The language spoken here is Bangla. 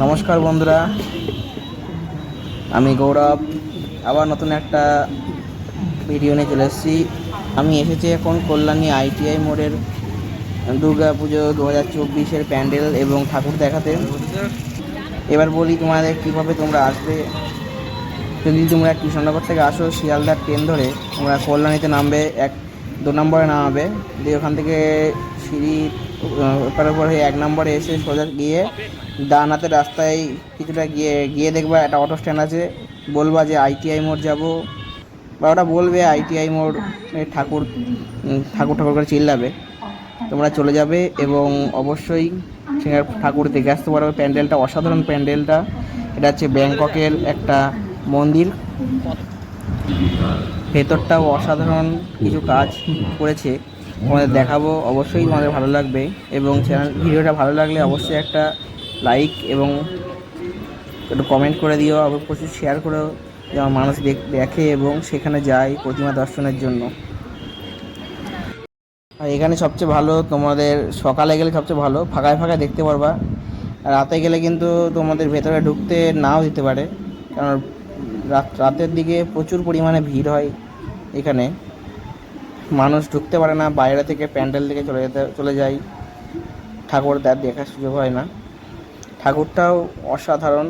নমস্কার বন্ধুরা, আমি গৌরব আবার নতুন একটা ভিডিও নিয়ে চলে এসেছি। আমি এসেছি এখন কল্যাণী আইটিআই মোড়ের দুর্গা পুজো 2024-এর প্যান্ডেল এবং ঠাকুর দেখাতে। এবার বলি তোমাদের কীভাবে তোমরা আসবে। যদি তোমরা কৃষ্ণনগর থেকে আসো, শিয়ালদার ট্রেন ধরে তোমরা কল্যাণীতে নামবে, 2 নম্বরে নামাবে, দিয়ে ওখান থেকে সিঁড়ি ওপার উপর হয়ে 1 নম্বরে এসে সোজা গিয়ে ডান হাতের রাস্তায় কিছুটা গিয়ে গিয়ে দেখবা একটা অটো স্ট্যান্ড আছে। বলবা যে আইটিআই মোড় যাব, বা ওটা বলবে আইটিআই মোড় ঠাকুর ঠাকুর ঠাকুর করে চিল্লাবে। তোমরা চলে যাবে এবং অবশ্যই সেখানে ঠাকুর দেখে আসতে পারবে। প্যান্ডেলটা অসাধারণ, প্যান্ডেলটা এটা হচ্ছে ব্যাংককের একটা মন্দির। ভেতরটাও অসাধারণ কিছু কাজ করেছে, তোমাদের দেখাবো, অবশ্যই তোমাদের ভালো লাগবে। এবং ভিডিওটা ভালো লাগলে অবশ্যই একটা লাইক এবং একটু কমেন্ট করে দিও, আবার প্রচুর শেয়ার করেও, যেমন মানুষ দেখে এবং সেখানে যায় প্রতিমা দর্শনের জন্য। আর এখানে সবচেয়ে ভালো, তোমাদের সকালে গেলে সবচেয়ে ভালো, ফাঁকায় ফাঁকায় দেখতে পারবা। রাতে গেলে কিন্তু তোমাদের ভেতরে ঢুকতে নাও দিতে পারে, কারণ রাতের দিকে প্রচুর পরিমাণে ভিড় হয়। এখানে মানুষ ঢুকতে পারে না, বাইরে থেকে প্যান্ডেল থেকে চলে যায়, ঠাকুর দেখার সুযোগ হয় না। ঠাকুরটাও অসাধারণ।